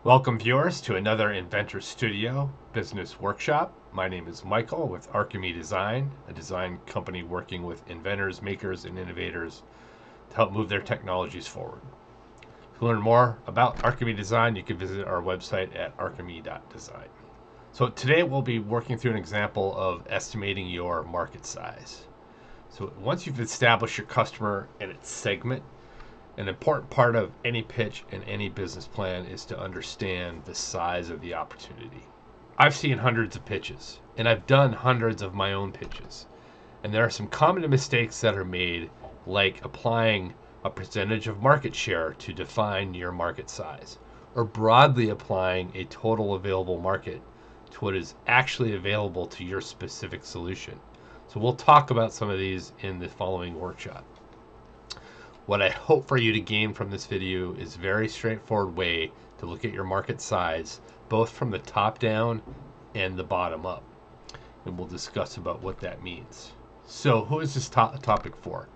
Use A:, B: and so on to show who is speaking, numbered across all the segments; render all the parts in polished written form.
A: Welcome viewers to another Inventors Studio business workshop. My name is Michael with Archemy Design, a design company working with inventors, makers, and innovators to help move their technologies forward. To learn more about Archemy Design, you can visit our website at archemy.design. So today we'll be working through an example of estimating your market size. So once you've established your customer and its segment, an important part of any pitch and any business plan is to understand the size of the opportunity. I've seen hundreds of pitches, and I've done hundreds of my own pitches. And there are some common mistakes that are made, like applying a percentage of market share to define your market size, or broadly applying a total available market to what is actually available to your specific solution. So we'll talk about some of these in the following workshop. What I hope for you to gain from this video is a very straightforward way to look at your market size, both from the top down and the bottom up. And we'll discuss about what that means. So who is this topic for?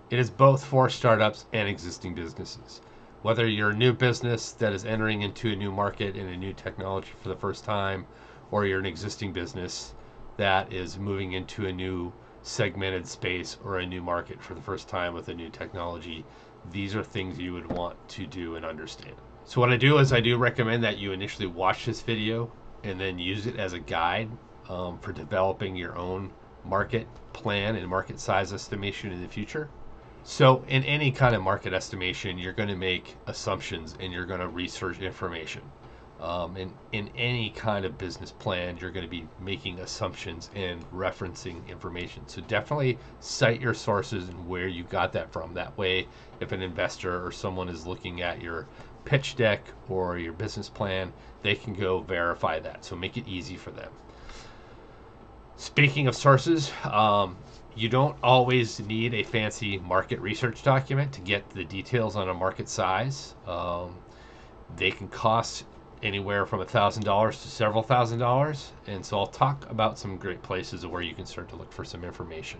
A: It is both for startups and existing businesses. Whether you're a new business that is entering into a new market and a new technology for the first time, or you're an existing business that is moving into a new segmented space or a new market for the first time with a new technology, these are things you would want to do and understand. So what I do is I do recommend that you initially watch this video and then use it as a guide for developing your own market plan and market size estimation in the future. So in any kind of market estimation, you're going to make assumptions and you're going to research information. In any kind of business plan, you're going to be making assumptions and referencing information. So definitely cite your sources and where you got that from. That way, if an investor or someone is looking at your pitch deck or your business plan, they can go verify that. So make it easy for them. Speaking of sources, you don't always need a fancy market research document to get the details on a market size. They can cost anywhere from $1,000 to several $1,000s, and so I'll talk about some great places where you can start to look for some information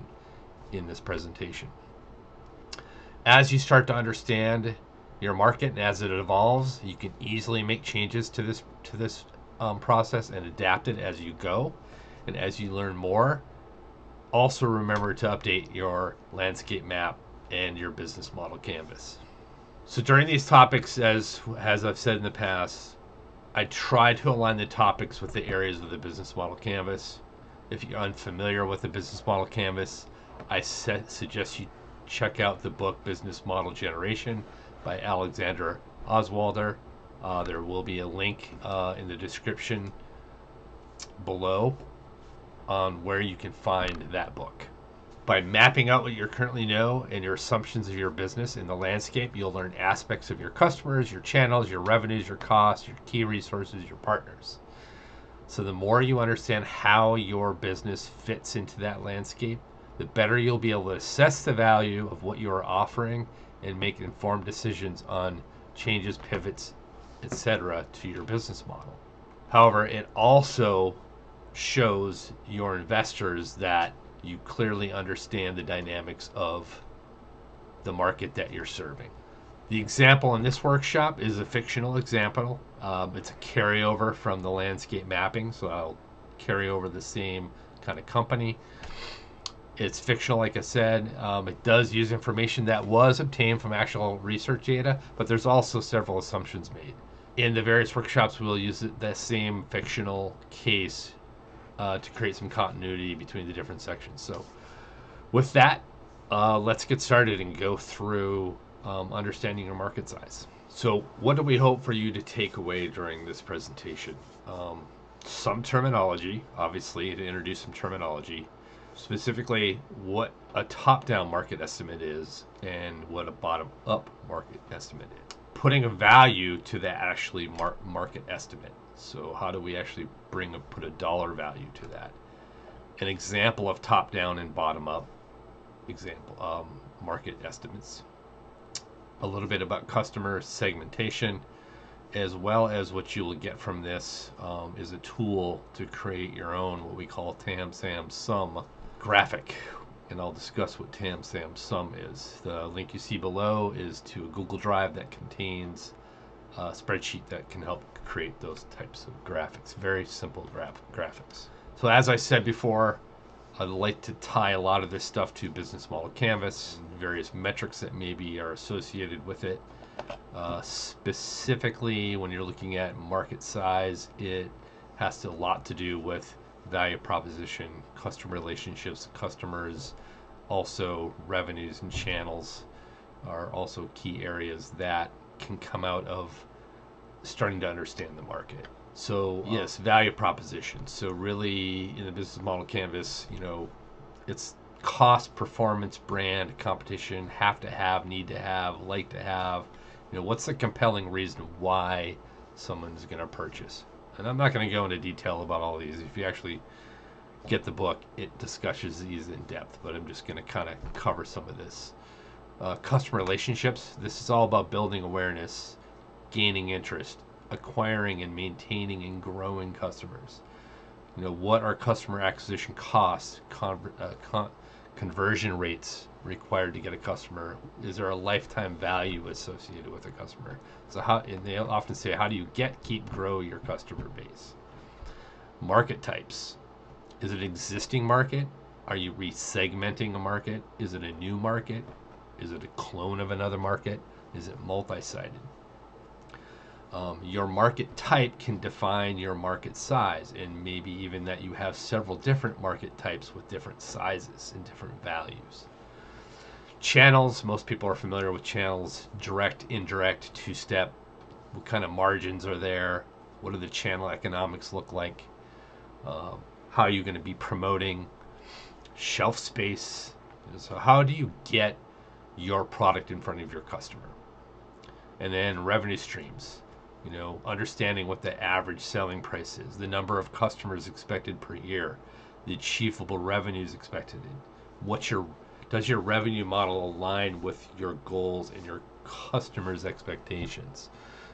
A: in this presentation. As you start to understand your market and as it evolves, you can easily make changes to this process and adapt it as you go. And as you learn more, also remember to update your landscape map and your business model canvas. So during these topics, as I've said in the past, I try to align the topics with the areas of the business model canvas. If you're unfamiliar with the business model canvas, I suggest you check out the book Business Model Generation by Alexander Oswalder. There will be a link in the description below on where you can find that book. By mapping out what you currently know and your assumptions of your business in the landscape, you'll learn aspects of your customers, your channels, your revenues, your costs, your key resources, your partners. So the more you understand how your business fits into that landscape, the better you'll be able to assess the value of what you are offering and make informed decisions on changes, pivots, etc. to your business model. However, it also shows your investors that you clearly understand the dynamics of the market that you're serving. The example in this workshop is a fictional example. It's a carryover from the landscape mapping, so I'll carry over the same kind of company. It's fictional, like I said. It does use information that was obtained from actual research data, but there's also several assumptions made. In the various workshops, we'll use the same fictional case to create some continuity between the different sections. So with that, let's get started and go through understanding your market size. So what do we hope for you to take away during this presentation? Some terminology, obviously, to introduce some terminology, specifically what a top-down market estimate is and what a bottom-up market estimate is. Putting a value to the actually market estimate. So how do we actually put a dollar value to that? An example of top-down and bottom-up market estimates. A little bit about customer segmentation, as well as what you will get from this is a tool to create your own what we call TAM-SAM-SOM graphic. And I'll discuss what TAM-SAM-SOM is. The link you see below is to a Google Drive that contains spreadsheet that can help create those types of graphics. Very simple graphics. So as I said before, I'd like to tie a lot of this stuff to business model canvas and various metrics that maybe are associated with it. Specifically, when you're looking at market size, it has a lot to do with value proposition, customer relationships, customers, also revenues and channels are also key areas that can come out of starting to understand the market. So yes, value proposition. So really, in the business model canvas, it's cost, performance, brand, competition, have to have, need to have, like to have. What's the compelling reason why someone's going to purchase? And I'm not going to go into detail about all these. If you actually get the book, it discusses these in depth, but I'm just going to kind of cover some of this. Customer relationships. This is all about building awareness, gaining interest, acquiring and maintaining and growing customers. What are customer acquisition costs, conversion rates required to get a customer? Is there a lifetime value associated with a customer? So and they often say, how do you keep, grow your customer base? Market types. Is it an existing market? Are you resegmenting a market? Is it a new market? Is it a clone of another market? Is it multi-sided? Your market type can define your market size, and maybe even that you have several different market types with different sizes and different values. Channels, most people are familiar with channels: direct, indirect, two-step. What kind of margins are there? What do the channel economics look like? How are you going to be promoting? Shelf space. So how do you get your product in front of your customer? And then revenue streams. Understanding what the average selling price is, the number of customers expected per year, the achievable revenues expected. Does your revenue model align with your goals and your customers' expectations?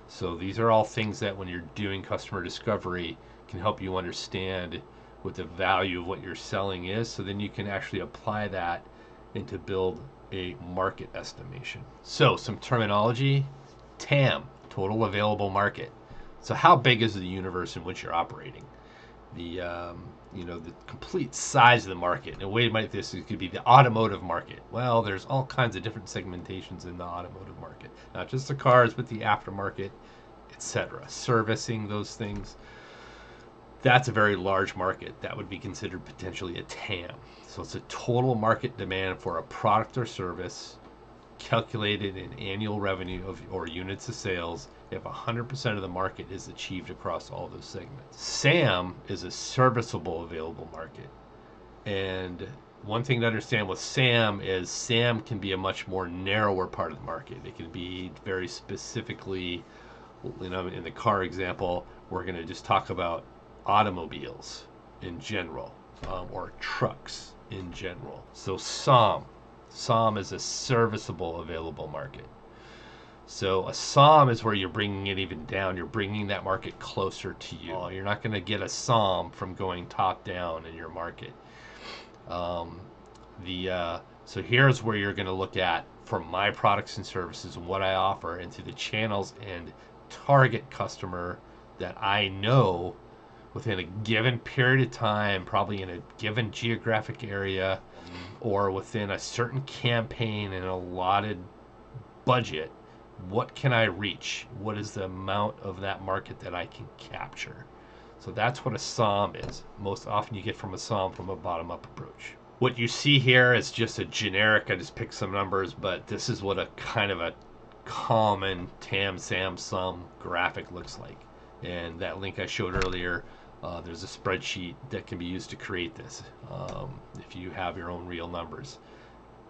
A: So these are all things that when you're doing customer discovery can help you understand what the value of what you're selling is, so then you can actually apply that and to build a market estimation. So some terminology. TAM, total available market. So how big is the universe in which you're operating? The the complete size of the market. In a way like this, it could be the automotive market. Well, there's all kinds of different segmentations in the automotive market, not just the cars, but the aftermarket, etc. Servicing those things. That's a very large market. That would be considered potentially a TAM. So it's a total market demand for a product or service, calculated in annual revenue or units of sales if 100% of the market is achieved across all those segments. SAM is a serviceable available market. And one thing to understand with SAM is SAM can be a much more narrower part of the market. It can be very specifically, in the car example, we're going to just talk about automobiles in general, or trucks in general. So SOM is a serviceable available market. So a SOM is where you're bringing it even down. You're bringing that market closer to you. You're not going to get a SOM from going top down in your market. So here's where you're going to look at, for my products and services, what I offer, into the channels and target customer that I know within a given period of time, probably in a given geographic area, or within a certain campaign and an allotted budget. What can I reach? What is the amount of that market that I can capture? So that's what a SOM is. Most often you get from a SOM from a bottom-up approach. What you see here is just a generic, I just picked some numbers, but this is what a kind of a common TAM-SAM-SOM graphic looks like. And that link I showed earlier, there's a spreadsheet that can be used to create this if you have your own real numbers.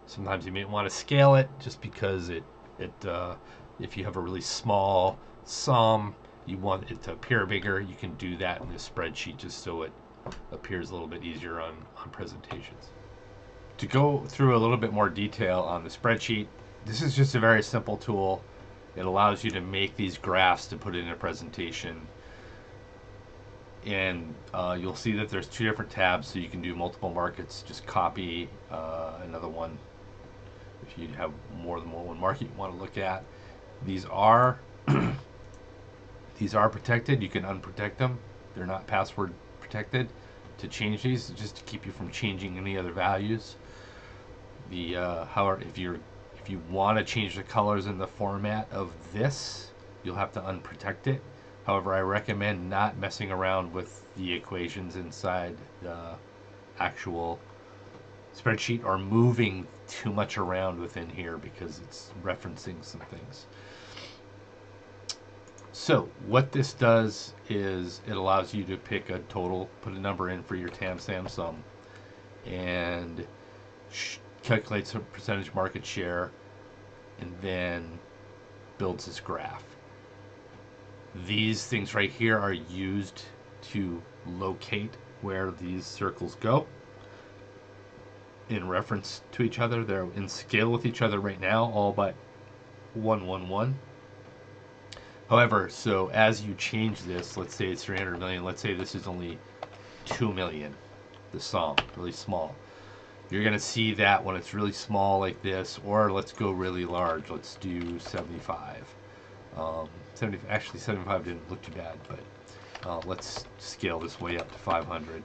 A: Sometimes you may want to scale it just because if you have a really small SOM, you want it to appear bigger, you can do that in this spreadsheet just so it appears a little bit easier on presentations. To go through a little bit more detail on the spreadsheet, this is just a very simple tool. It allows you to make these graphs to put it in a presentation. And you'll see that there's two different tabs, so you can do multiple markets. Just copy another one if you have more than one market you want to look at. These are These are protected. You can unprotect them. They're not password protected. To change these, just to keep you from changing any other values. However, if you want to change the colors in the format of this, you'll have to unprotect it. However, I recommend not messing around with the equations inside the actual spreadsheet or moving too much around within here because it's referencing some things. So what this does is it allows you to pick a total, put a number in for your TAM-SAM-SOM, and calculates a percentage market share, and then builds this graph. These things right here are used to locate where these circles go in reference to each other. They're in scale with each other right now, all but 1, 1, 1. However, so as you change this, let's say it's 300 million, let's say this is only 2 million, the SOM, really small. You're going to see that when it's really small like this, or let's go really large. Let's do 75. 75 didn't look too bad, but let's scale this way up to 500.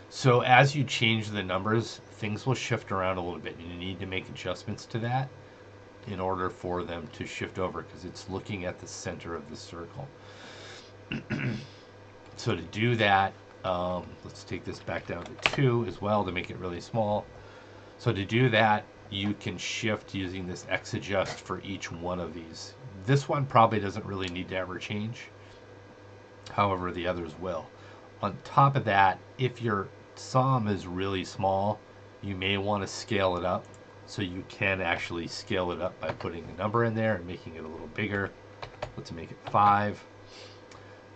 A: So as you change the numbers, things will shift around a little bit, and you need to make adjustments to that in order for them to shift over, because it's looking at the center of the circle. So to do that, let's take this back down to 2 as well to make it really small. So to do that, you can shift using this X adjust for each one of these. This one probably doesn't really need to ever change. However, the others will. On top of that, if your SOM is really small, you may want to scale it up. So you can actually scale it up by putting a number in there and making it a little bigger. Let's make it 5.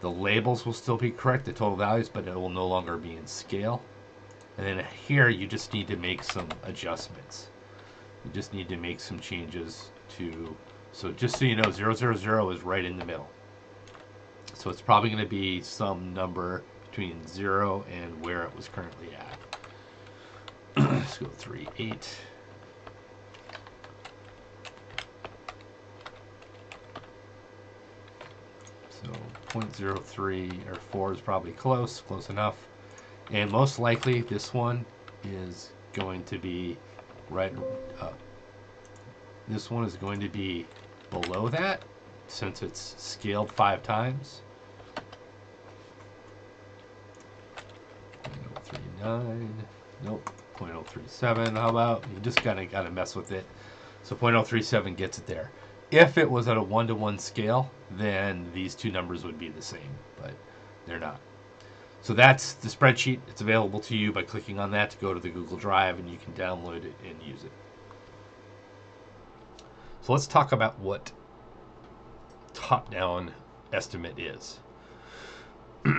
A: The labels will still be correct, the total values, but it will no longer be in scale. And then here you just need to make some adjustments. You just need to make some changes to, so just so you know, 000 is right in the middle. So it's probably going to be some number between 0 and where it was currently at. Let's go 3, 8. So 0.03 or 4 is probably close enough. And most likely this one is going to be right up. This one is going to be below that since it's scaled 5 times. 0.039, nope, 0.037, how about? You just gotta mess with it. So 0.037 gets it there. If it was at a 1-to-1 scale, then these two numbers would be the same, but they're not. So that's the spreadsheet. It's available to you by clicking on that to go to the Google Drive, and you can download it and use it. So let's talk about what top-down estimate is.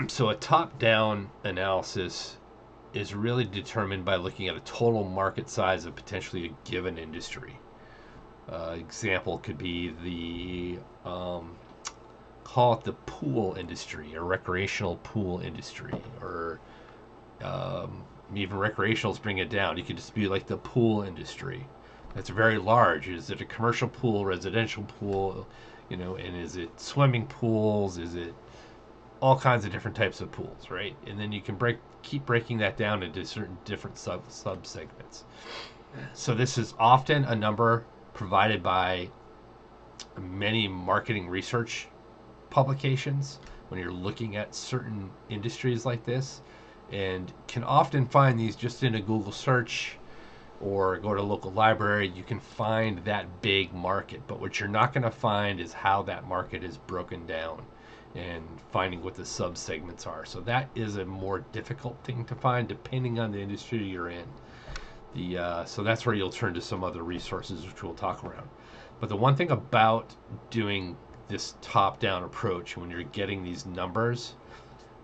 A: So a top-down analysis is really determined by looking at a total market size of potentially a given industry. Example could be the call it the pool industry or recreational pool industry, or even recreationals bring it down. You could just be like the pool industry. That's very large. Is it a commercial pool, residential pool, and is it swimming pools? Is it all kinds of different types of pools, right? And then you can keep breaking that down into certain different sub-segments. So this is often a number provided by many marketing research publications when you're looking at certain industries like this, and can often find these just in a Google search or go to a local library. You can find that big market, but what you're not going to find is how that market is broken down and finding what the sub-segments are. So that is a more difficult thing to find depending on the industry you're in. So that's where you'll turn to some other resources, which we'll talk around. But the one thing about doing this top-down approach, when you're getting these numbers,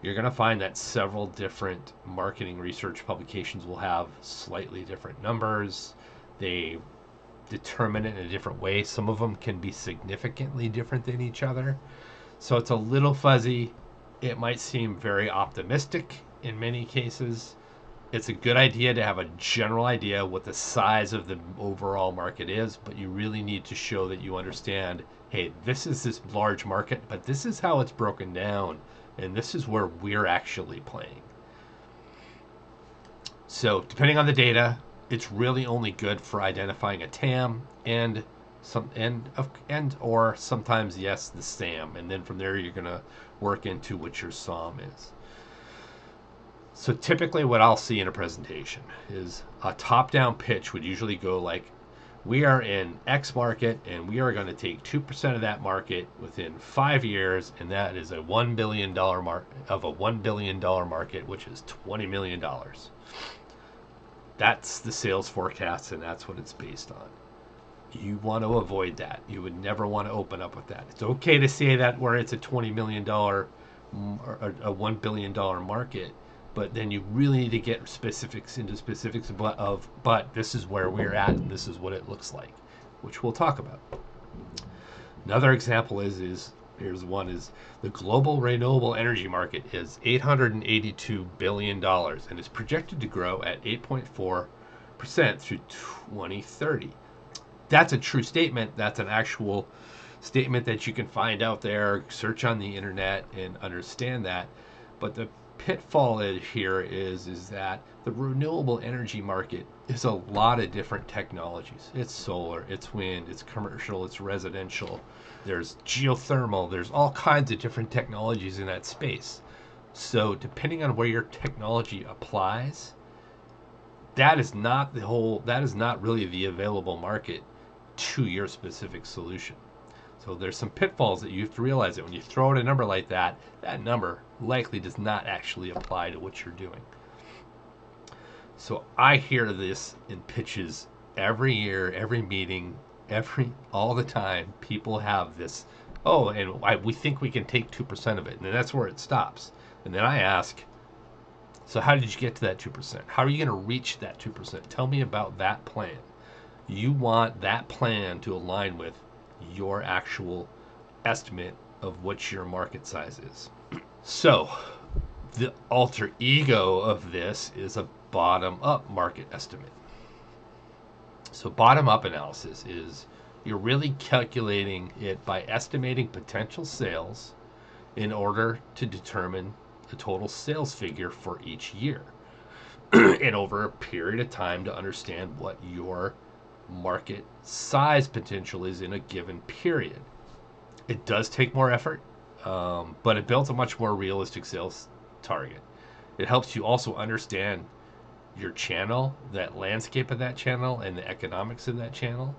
A: you're going to find that several different marketing research publications will have slightly different numbers. They determine it in a different way. Some of them can be significantly different than each other. So it's a little fuzzy. It might seem very optimistic in many cases. It's a good idea to have a general idea what the size of the overall market is, but you really need to show that you understand hey, this is this large market, but this is how it's broken down, and this is where we're actually playing. So depending on the data, it's really only good for identifying a TAM and or sometimes yes the SAM, and then from there you're gonna work into what your SOM is. So typically what I'll see in a presentation is a top-down pitch would usually go like, we are in X market and we are going to take 2% of that market within 5 years, and that is a $1 billion $1 billion market, which is $20 million. That's the sales forecast, and that's what it's based on. You want to avoid that. You would never want to open up with that. It's okay to say that where it's a $20 million or a $1 billion market, but then you really need to get specifics of, but this is where we're at and this is what it looks like, which we'll talk about. Another example is here's one is the global renewable energy market is $882 billion and is projected to grow at 8.4% through 2030. That's a true statement. That's an actual statement that you can find out there, search on the internet and understand that. But the pitfall here is that the renewable energy market is a lot of different technologies. It's solar, it's wind, it's commercial, it's residential, there's geothermal, there's all kinds of different technologies in that space. So depending on where your technology applies, that is not really the available market to your specific solution. So there's some pitfalls that you have to realize that when you throw out a number like that, that number likely does not actually apply to what you're doing. So I hear this in pitches every year, every meeting, all the time. People have this, oh, and we think we can take 2% of it, and that's where it stops. And then I ask, so how did you get to that 2%? How are you going to reach that 2%? Tell me about that plan. You want that plan to align with your actual estimate of what your market size is. So the alter ego of this is a bottom-up market estimate. So bottom-up analysis is you're really calculating it by estimating potential sales in order to determine the total sales figure for each year and over a period of time to understand what your market size potential is in a given period. It does take more effort, but it builds a much more realistic sales target. It helps you also understand your channel, that landscape of that channel, and the economics of that channel.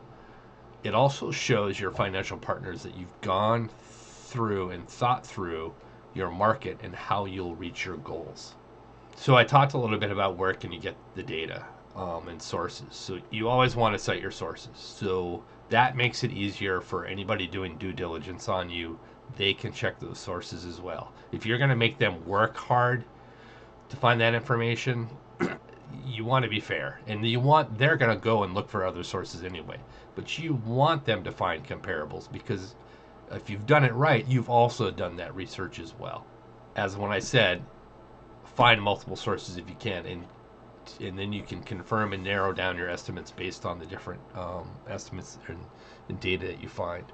A: It also shows your financial partners that you've gone through and thought through your market and how you'll reach your goals. So I talked a little bit about where can you get the data and sources. So you always want to cite your sources. So that makes it easier for anybody doing due diligence on you. They can check those sources as well. If you're going to make them work hard to find that information, you want to be fair, and they're going to go and look for other sources anyway. But you want them to find comparables, because if you've done it right, you've also done that research as well. As when I said, find multiple sources if you can, and then you can confirm and narrow down your estimates based on the different estimates and data that you find.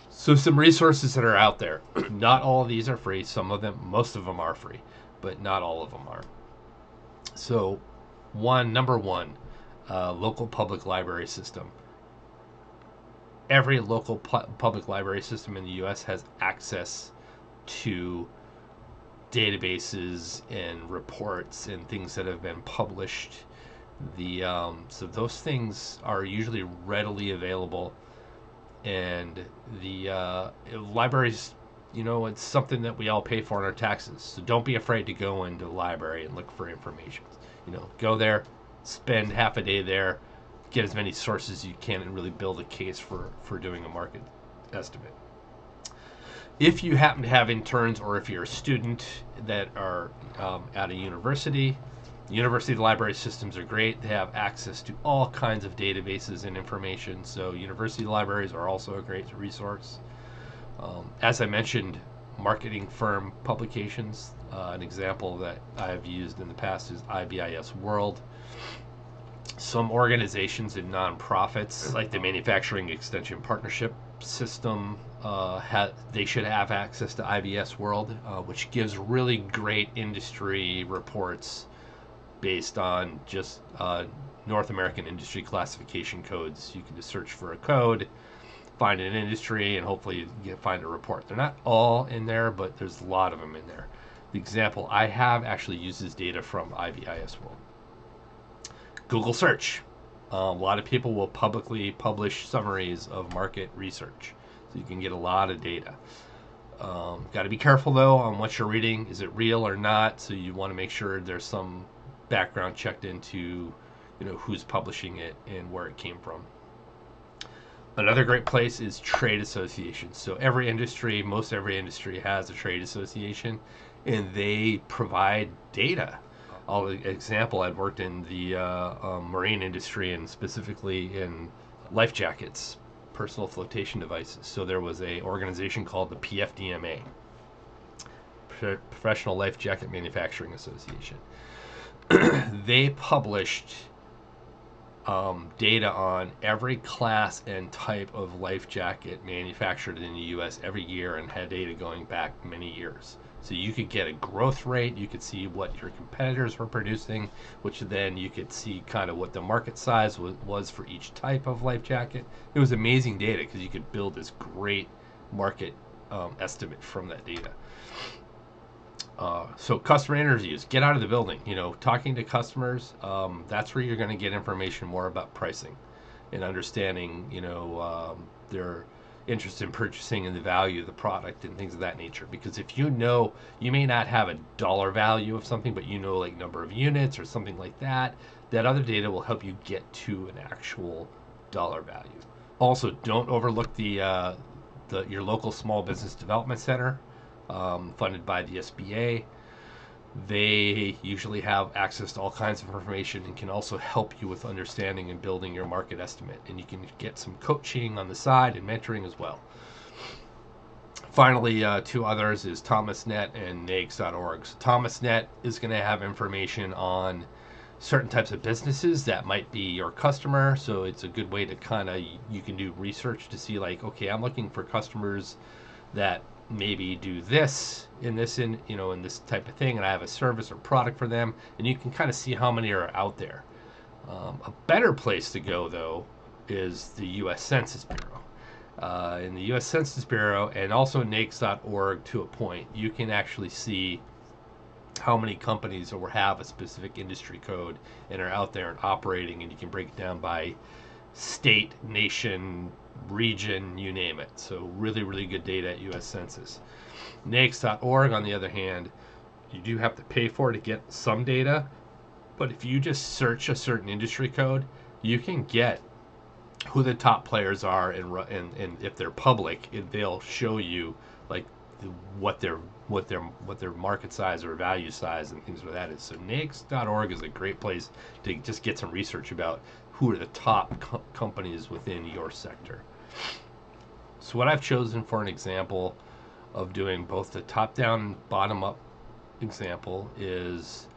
A: So some resources that are out there. Not all of these are free. Most of them are free, but not all of them are. So number one, local public library system. Every local public library system in the U.S. has access to databases and reports and things that have been published. So those things are usually readily available, and the libraries, it's something that we all pay for in our taxes. So don't be afraid to go into the library and look for information. Go there, spend half a day there, get as many sources as you can, and really build a case for doing a market estimate. If you happen to have interns, or if you're a student that are at a university library systems are great. They have access to all kinds of databases and information. So university libraries are also a great resource. As I mentioned, marketing firm publications. An example that I've used in the past is IBIS World. Some organizations and nonprofits, like the Manufacturing Extension Partnership System, they should have access to IBS World, which gives really great industry reports based on just North American industry classification codes. You can just search for a code, find an industry, and hopefully you find a report. They're not all in there, but there's a lot of them in there. The example I have actually uses data from IBIS World. Google search. A lot of people will publicly publish summaries of market research, so you can get a lot of data. Got to be careful though on what you're reading. Is it real or not? So you want to make sure there's some background checked into, who's publishing it and where it came from. Another great place is trade associations. So most every industry has a trade association, and they provide data. Example, I'd worked in the marine industry, and specifically in life jackets, personal flotation devices. So there was a organization called the PFDMA, Professional Life Jacket Manufacturing Association. They published data on every class and type of life jacket manufactured in the U.S. every year, and had data going back many years. So you could get a growth rate, you could see what your competitors were producing, which then you could see kind of what the market size was for each type of life jacket. It was amazing data because you could build this great market estimate from that data. So customer interviews, get out of the building, talking to customers. That's where you're going to get information more about pricing and understanding, their interest in purchasing and the value of the product and things of that nature. Because if you may not have a dollar value of something, but like number of units or something like that, that other data will help you get to an actual dollar value. Also, don't overlook your local small business development center, funded by the SBA. They usually have access to all kinds of information and can also help you with understanding and building your market estimate. And you can get some coaching on the side and mentoring as well. Finally, two others is ThomasNet and NAICS.org. So ThomasNet is going to have information on certain types of businesses that might be your customer. So it's a good way to you can do research to see like, okay, I'm looking for customers that maybe do this in this type of thing, and I have a service or product for them, and you can kind of see how many are out there. A better place to go though is the U.S. Census Bureau. In the U.S. Census Bureau and also NAICS.org to a point, you can actually see how many companies or have a specific industry code and are out there and operating, and you can break it down by state, nation, region, you name it. So really, really good data at U.S. Census. NAICS.org, on the other hand, you do have to pay for to get some data, but if you just search a certain industry code, you can get who the top players are, and if they're public, they'll show you like what their market size or value size and things like that is. So NAICS.org is a great place to just get some research about who are the top companies within your sector. So what I've chosen for an example of doing both the top-down and bottom-up example is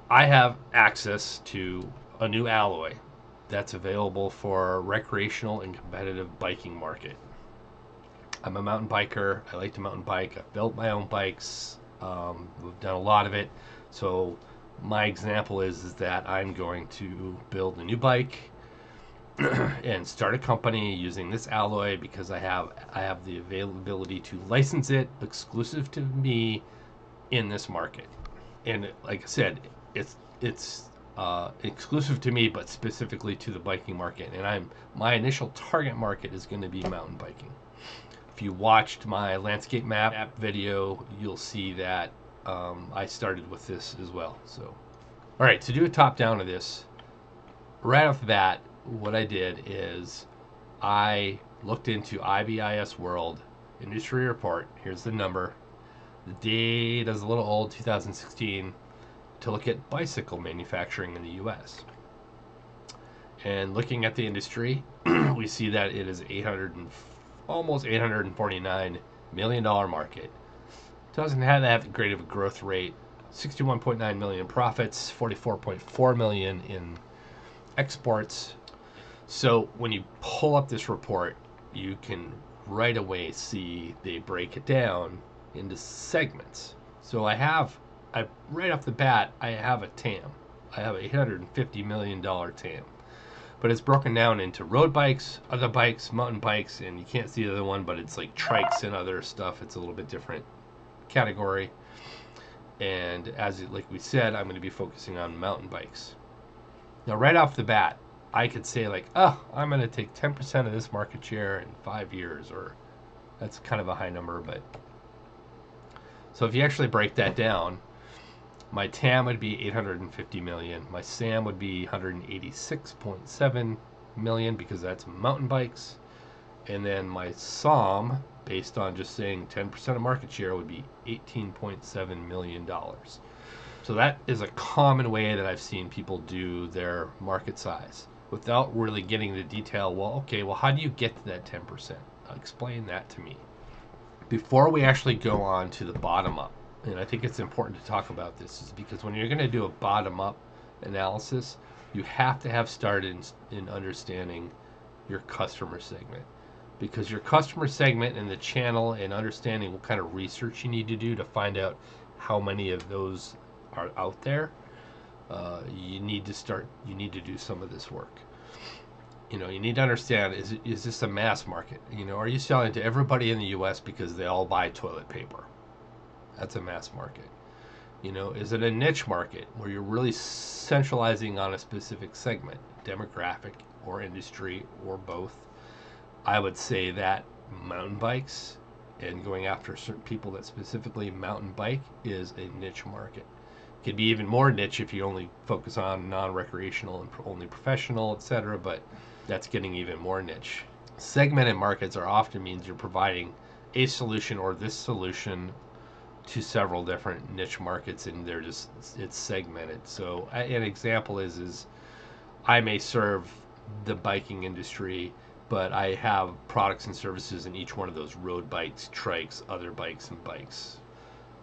A: I have access to a new alloy that's available for recreational and competitive biking market. I'm a mountain biker. I like to mountain bike. I've built my own bikes. We've done a lot of it. So my example is that I'm going to build a new bike and start a company using this alloy because I have the availability to license it exclusive to me in this market. And like I said, it's exclusive to me, but specifically to the biking market. And my initial target market is going to be mountain biking. If you watched my landscape map video, you'll see that I started with this as well. So, all right, to do a top down of this, right off the bat, what I did is I looked into IBIS World Industry Report. Here's the number. The date is a little old, 2016, to look at bicycle manufacturing in the U.S. And looking at the industry, we see that it is almost $849 million market. Doesn't have that great of a growth rate. 61.9 million in profits, 44.4 million in exports. So when you pull up this report, you can right away see they break it down into segments. So I right off the bat, I have a TAM. I have a $850 million TAM. But it's broken down into road bikes, other bikes, mountain bikes, and you can't see the other one, but it's like trikes and other stuff. It's a little bit different category. And like we said, I'm going to be focusing on mountain bikes. Now, right off the bat, I could say like, oh, I'm going to take 10% of this market share in 5 years, or that's kind of a high number, but so if you actually break that down, my TAM would be 850 million. My SAM would be 186.7 million because that's mountain bikes. And then my SOM, based on just saying 10% of market share, would be $18.7 million. So that is a common way that I've seen people do their market size without really getting the detail. Well, okay, well, how do you get to that 10%? Explain that to me. Before we actually go on to the bottom up, and I think it's important to talk about this, is because when you're going to do a bottom up analysis, you have to have started in understanding your customer segment. Because your customer segment and the channel and understanding what kind of research you need to do to find out how many of those are out there, you need to do some of this work. You need to understand, is this a mass market? Are you selling to everybody in the US because they all buy toilet paper? That's a mass market. Is it a niche market where you're really centralizing on a specific segment, demographic or industry or both? I would say that mountain bikes and going after certain people that specifically mountain bike is a niche market. It could be even more niche if you only focus on non-recreational and only professional, etc., but that's getting even more niche. Segmented markets are often means you're providing a solution or this solution to several different niche markets, and it's segmented. So an example is I may serve the biking industry, but I have products and services in each one of those: road bikes, trikes, other bikes, and bikes.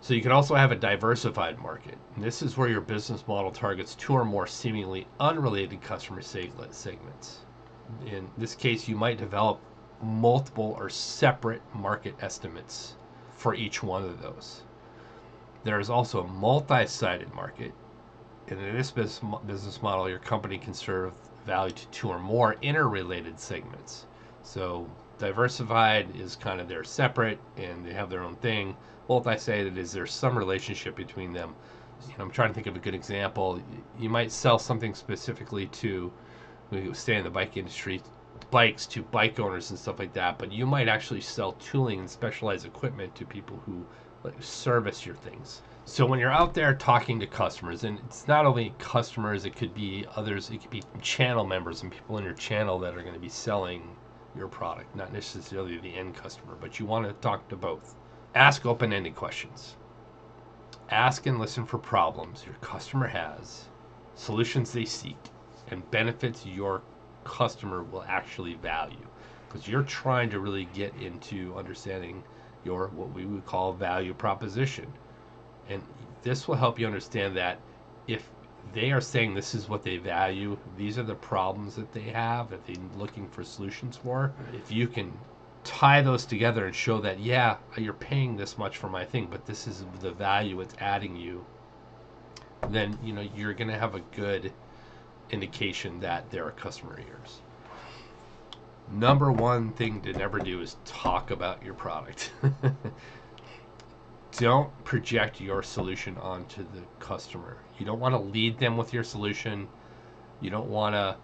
A: So you can also have a diversified market. And this is where your business model targets two or more seemingly unrelated customer segments. In this case, you might develop multiple or separate market estimates for each one of those. There is also a multi-sided market. And in this business model, your company can serve value to two or more interrelated segments. So diversified is kind of they're separate and they have their own thing. Multi-sided is there's some relationship between them. I'm trying to think of a good example. You might sell something specifically to, we stay in the bike industry, bikes to bike owners and stuff like that, but you might actually sell tooling and specialized equipment to people who service your things. So when you're out there talking to customers, and it's not only customers, it could be others, it could be channel members and people in your channel that are going to be selling your product, not necessarily the end customer, but you want to talk to both. Ask open-ended questions. Ask and listen for problems your customer has, solutions they seek, and benefits your customer will actually value. Because you're trying to really get into understanding your, what we would call, value proposition. And this will help you understand that if they are saying this is what they value, these are the problems that they have, that they're looking for solutions for, if you can tie those together and show that, yeah, you're paying this much for my thing, but this is the value it's adding you, then you're going to have a good indication that they're a customer of yours. Number one thing to never do is talk about your product. Don't project your solution onto the customer. You don't want to lead them with your solution. You don't want to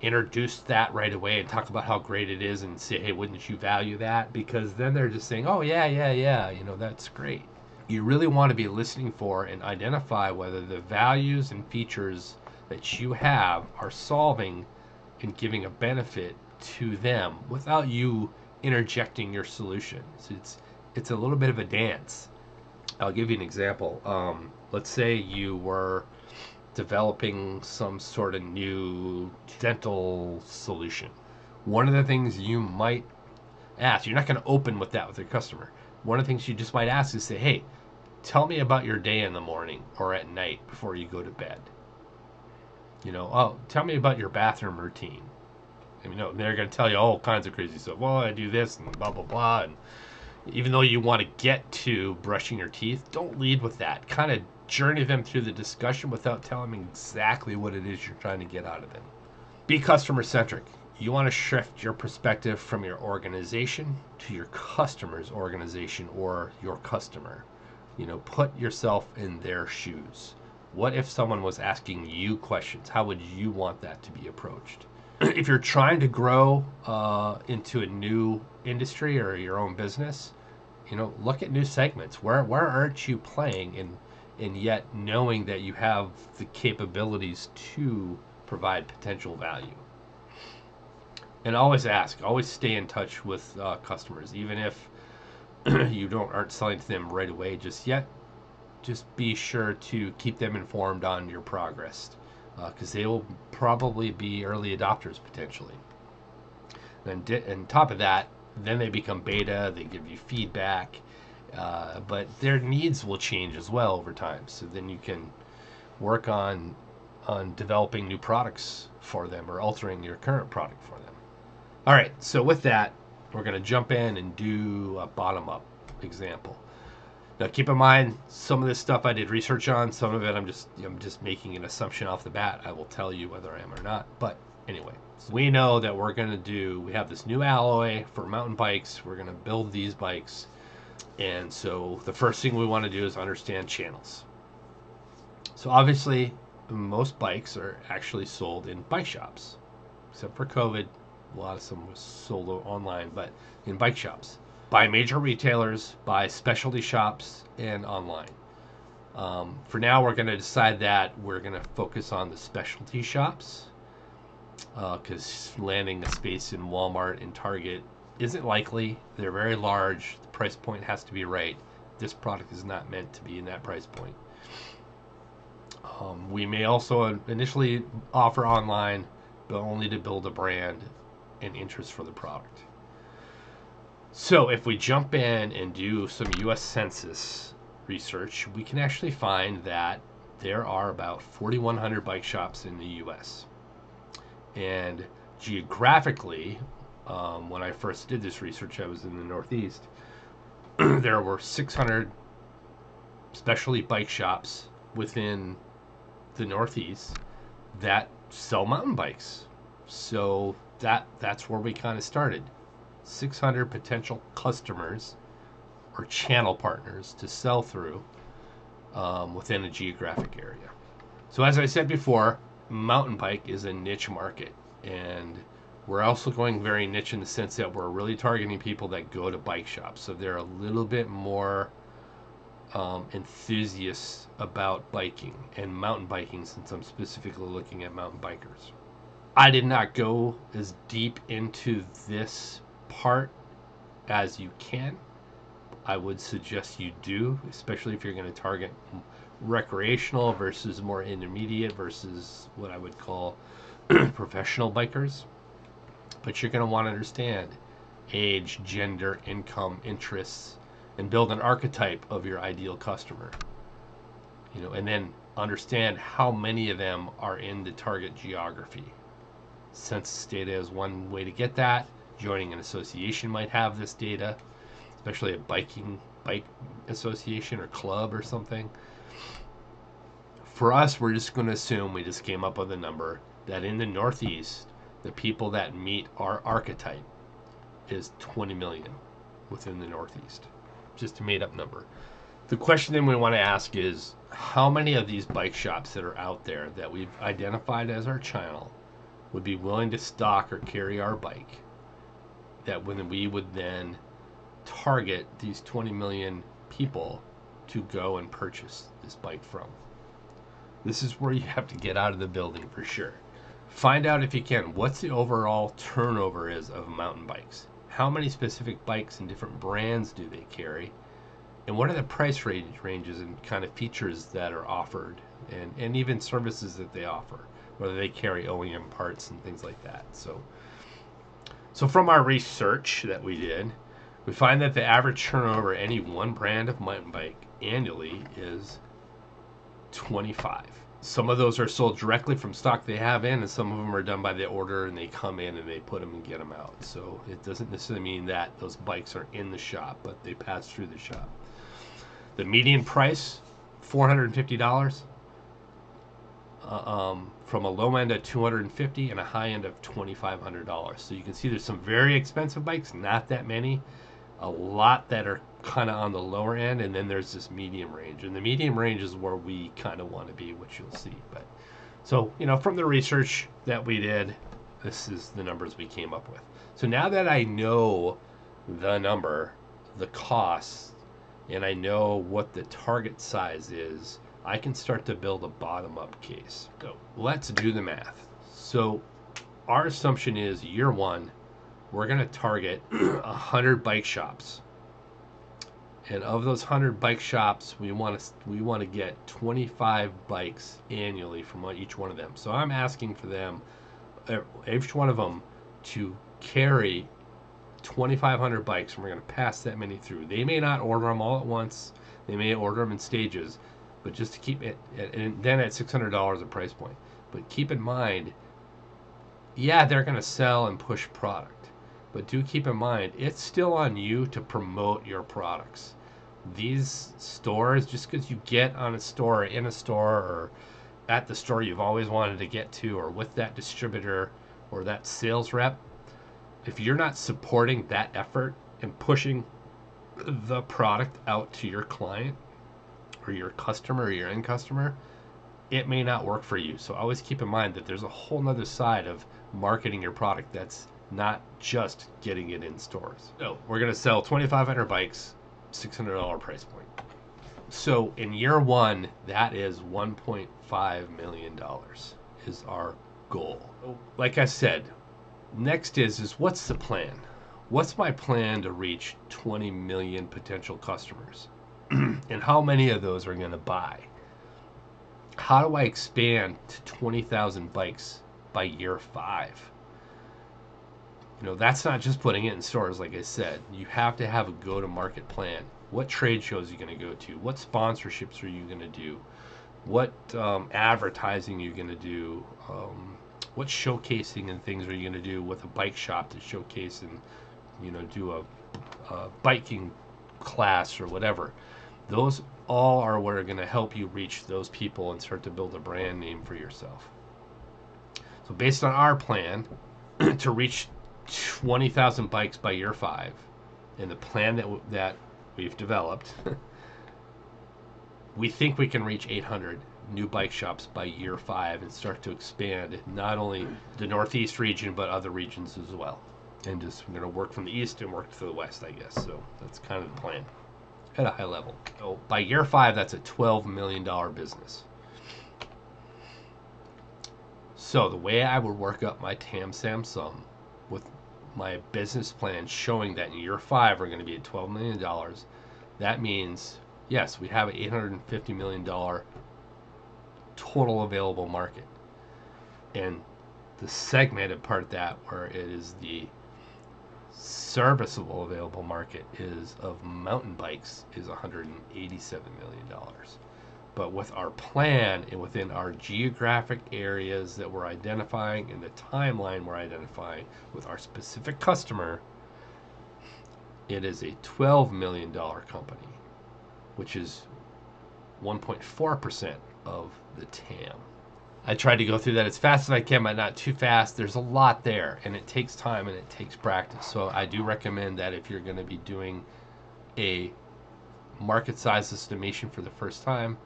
A: introduce that right away and talk about how great it is and say, hey, wouldn't you value that? Because then they're just saying, oh, yeah, that's great. You really want to be listening for and identify whether the values and features that you have are solving and giving a benefit to them without you interjecting your solution. So it's a little bit of a dance. I'll give you an example. Let's say you were developing some sort of new dental solution. One of the things you might ask, you're not going to open with that with your customer. One of the things you just might ask is say, hey, tell me about your day in the morning or at night before you go to bed. You know, oh, tell me about your bathroom routine. And, you know, they're going to tell you all kinds of crazy stuff. Well, I do this and blah, blah, blah. And even though you want to get to brushing your teeth, don't lead with that. Kind of journey them through the discussion without telling them exactly what it is you're trying to get out of them. Be customer centric. You want to shift your perspective from your organization to your customer's organization or your customer. You know, put yourself in their shoes. What if someone was asking you questions? How would you want that to be approached? If you're trying to grow into a new industry or your own business, you know, look at new segments. Where aren't you playing, and yet knowing that you have the capabilities to provide potential value. And always ask, always stay in touch with customers, even if you aren't selling to them right away just yet. Just be sure to keep them informed on your progress, because they will probably be early adopters potentially. And on top of that, then they become beta. They give you feedback, but their needs will change as well over time. So then you can work on developing new products for them or altering your current product for them. All right, so with that, we're going to jump in and do a bottom-up example. Now, keep in mind, some of this stuff I did research on. Some of it I'm just making an assumption off the bat. I will tell you whether I am or not. But anyway, so we know that we have this new alloy for mountain bikes. We're going to build these bikes. And so the first thing we want to do is understand channels. So obviously, most bikes are actually sold in bike shops. Except for COVID, a lot of them was sold online, but in bike shops. By major retailers, by specialty shops, and online. For now, we're going to decide that we're going to focus on the specialty shops, because landing a space in Walmart and Target isn't likely. They're very large. The price point has to be right. This product is not meant to be in that price point. We may also initially offer online, but only to build a brand and interest for the product. So if we jump in and do some U.S. Census research, we can actually find that there are about 4,100 bike shops in the U.S. And geographically, when I first did this research, I was in the Northeast. There were 600 specialty bike shops within the Northeast that sell mountain bikes. So that's where we kind of started. 600 potential customers or channel partners to sell through within a geographic area. So as I said before, mountain bike is a niche market, and we're also going very niche in the sense that we're really targeting people that go to bike shops. So they're a little bit more enthusiasts about biking and mountain biking, since I'm specifically looking at mountain bikers. I did not go as deep into this part as you can. I would suggest you do, especially if you're going to target recreational versus more intermediate versus what I would call professional bikers. But you're going to want to understand age, gender, income, interests, and build an archetype of your ideal customer. You know, and then understand how many of them are in the target geography. Census data is one way to get that. Joining an association might have this data, especially a bike association or club or something. For us, we're just going to assume, we just came up with a number, that in the Northeast, the people that meet our archetype is 20 million within the Northeast. Just a made up number. The question then we want to ask is, how many of these bike shops that are out there that we've identified as our channel would be willing to stock or carry our bike, that when we would then target these 20 million people to go and purchase this bike from. This is where you have to get out of the building for sure. Find out, if you can, what's the overall turnover is of mountain bikes. How many specific bikes and different brands do they carry? And what are the price ranges and kind of features that are offered, and even services that they offer, whether they carry OEM parts and things like that. So from our research that we did, we find that the average turnover any one brand of mountain bike annually is 25. Some of those are sold directly from stock they have in, and some of them are done by the order, and they come in and they put them and get them out. So it doesn't necessarily mean that those bikes are in the shop, but they pass through the shop. The median price, $450, from a low end of $250 and a high end of $2,500. So you can see there's some very expensive bikes, not that many, a lot that are kind of on the lower end, and then there's this medium range, and the medium range is where we kind of want to be, which you'll see. But so, from the research that we did, this is the numbers we came up with. So now that I know the number, the cost, and I know what the target size is, I can start to build a bottom-up case. So let's do the math. So our assumption is year one, we're going to target 100 bike shops. And of those 100 bike shops, we want to get 25 bikes annually from each one of them. So I'm asking for them, each one of them, to carry 2,500 bikes, and we're going to pass that many through. They may not order them all at once. They may order them in stages, but just to keep it, and then at $600 a price point. But keep in mind, yeah, they're going to sell and push product, but do keep in mind, it's still on you to promote your products. These stores, just because you get on a store, or in a store, or at the store you've always wanted to get to, or with that distributor or that sales rep, if you're not supporting that effort and pushing the product out to your client or your customer or your end customer, it may not work for you. So always keep in mind that there's a whole nother side of marketing your product that's not just getting it in stores. So we're going to sell 2,500 bikes, $600 price point. So in year one, that is $1.5 million is our goal. Like I said, next is what's the plan? What's my plan to reach 20 million potential customers? And how many of those are going to buy? How do I expand to 20,000 bikes by year 5? That's not just putting it in stores, like I said. You have to have a go-to-market plan. What trade shows are you going to go to? What sponsorships are you going to do? What advertising are you going to do? What showcasing and things are you going to do with a bike shop to showcase and, do a biking class or whatever? Those all are what are going to help you reach those people and start to build a brand name for yourself. So based on our plan to reach 20,000 bikes by year 5, and the plan that we've developed, we think we can reach 800 new bike shops by year 5 and start to expand not only the Northeast region but other regions as well. And just we're going to work from the east and work to the west, I guess. So that's kind of the plan at a high level. So by year 5, that's a $12 million business. So the way I would work up my TAM-SAM-SOM with my business plan showing that in year 5 we're going to be at $12 million, that means, yes, we have an $850 million total available market. And the segmented part of that, where it is the serviceable available market is of mountain bikes, is $187 million. But with our plan and within our geographic areas that we're identifying and the timeline we're identifying with our specific customer, it is a $12 million company, which is 1.4% of the TAM. I tried to go through that as fast as I can, but not too fast. There's a lot there, and it takes time and it takes practice. So I do recommend that if you're going to be doing a market size estimation for the first time,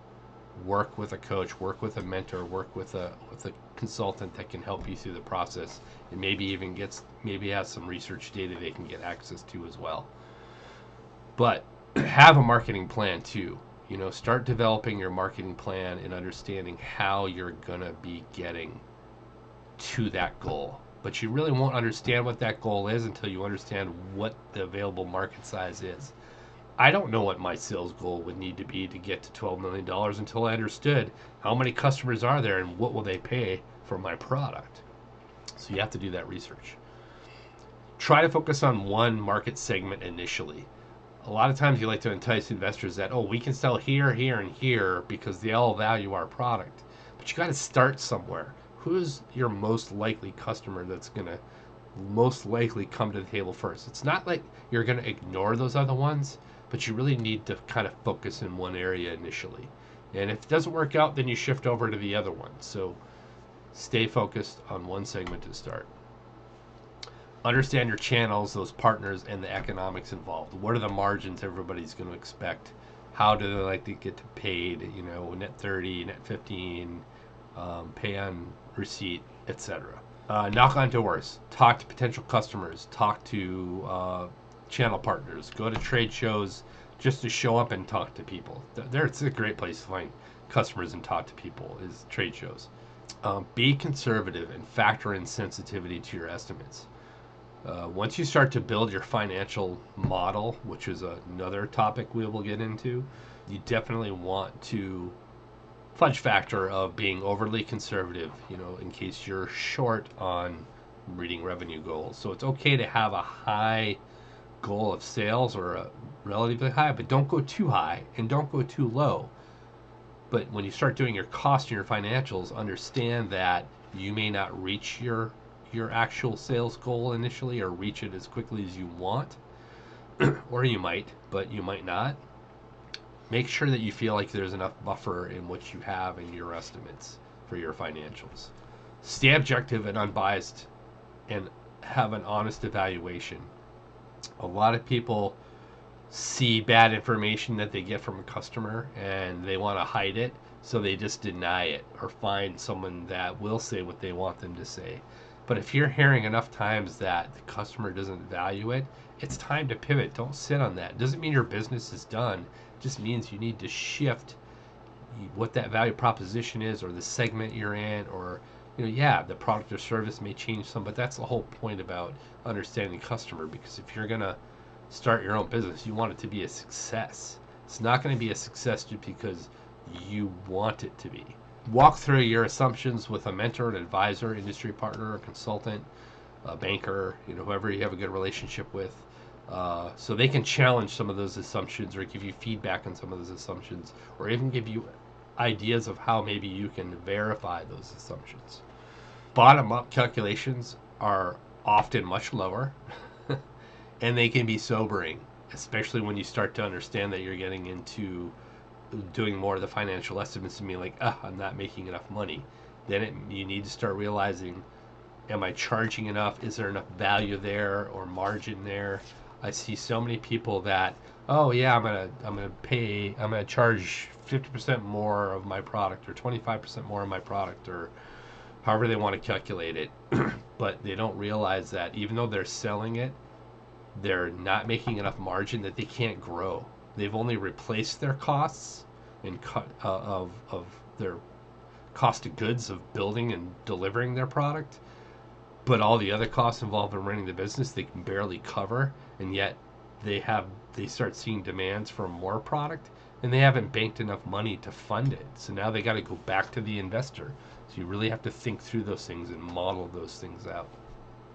A: work with a coach, work with a mentor, work with a consultant that can help you through the process, and maybe even has some research data they can get access to as well. But have a marketing plan too. Start developing your marketing plan and understanding how you're gonna be getting to that goal. But you really won't understand what that goal is until you understand what the available market size is. I don't know what my sales goal would need to be to get to $12 million until I understood how many customers are there and what will they pay for my product. So you have to do that research. Try to focus on one market segment initially. A lot of times you like to entice investors that, we can sell here, here, and here because they all value our product. But you got to start somewhere. Who's your most likely customer that's going to most likely come to the table first? It's not like you're going to ignore those other ones, but you really need to kind of focus in one area initially. And if it doesn't work out, then you shift over to the other one. So stay focused on one segment to start. Understand your channels, those partners, and the economics involved. What are the margins everybody's going to expect? How do they like to get paid? You know, net 30, net 15, pay on receipt, etc. Knock on doors. Talk to potential customers. Talk to channel partners. Go to trade shows just to show up and talk to people. It's a great place to find customers and talk to people is trade shows. Be conservative and factor in sensitivity to your estimates. Once you start to build your financial model, which is another topic we will get into, you definitely want to fudge factor of being overly conservative, you know, in case you're short on reading revenue goals. So it's okay to have a high goal of sales or a relatively high, but don't go too high and don't go too low. But when you start doing your cost and your financials, understand that you may not reach your actual sales goal initially or reach it as quickly as you want, or you might, but you might not. Make sure that you feel like there's enough buffer in what you have in your estimates for your financials. Stay objective and unbiased and have an honest evaluation. A lot of people see bad information that they get from a customer and they want to hide it, so they just deny it or find someone that will say what they want them to say. But if you're hearing enough times that the customer doesn't value it, it's time to pivot. Don't sit on that. It doesn't mean your business is done. It just means you need to shift what that value proposition is, or the segment you're in, or, you know, yeah, the product or service may change some, but that's the whole point about understanding customer, because if you're going to start your own business, you want it to be a success. It's not going to be a success just because you want it to be. Walk through your assumptions with a mentor, an advisor, industry partner, a consultant, a banker, you know, whoever you have a good relationship with, so they can challenge some of those assumptions or give you feedback on some of those assumptions, or even give you ideas of how maybe you can verify those assumptions. Bottom-up calculations are often much lower and they can be sobering, especially when you start to understand that you're getting into doing more of the financial estimates and being like, I'm not making enough money. Then you need to start realizing, am I charging enough? Is there enough value there or margin there? I see so many people that, oh yeah, I'm gonna charge 50% more of my product, or 25% more of my product, or however they want to calculate it. But they don't realize that even though they're selling it, they're not making enough margin, that they can't grow. They've only replaced their costs and cut of their cost of goods of building and delivering their product, but all the other costs involved in running the business they can barely cover, and yet they start seeing demands for more product, and they haven't banked enough money to fund it. So now they got to go back to the investor. So you really have to think through those things and model those things out.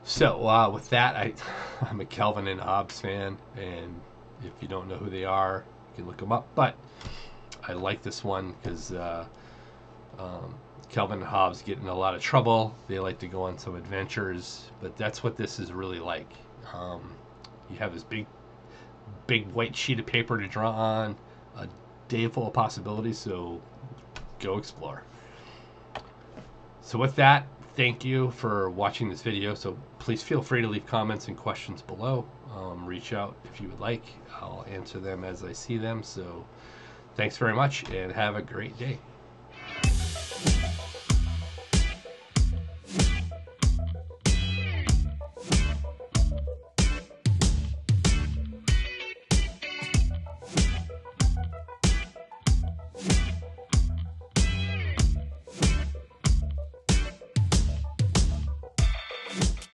A: So with that, I'm a Calvin and Hobbes fan, and if you don't know who they are, you can look them up. But I like this one because Calvin and Hobbes get in a lot of trouble. They like to go on some adventures, but that's what this is really like. You have this big white sheet of paper to draw on, a day full of possibilities, so go explore. So with that, thank you for watching this video. So please feel free to leave comments and questions below. Reach out if you would like. I'll answer them as I see them. So thanks very much and have a great day.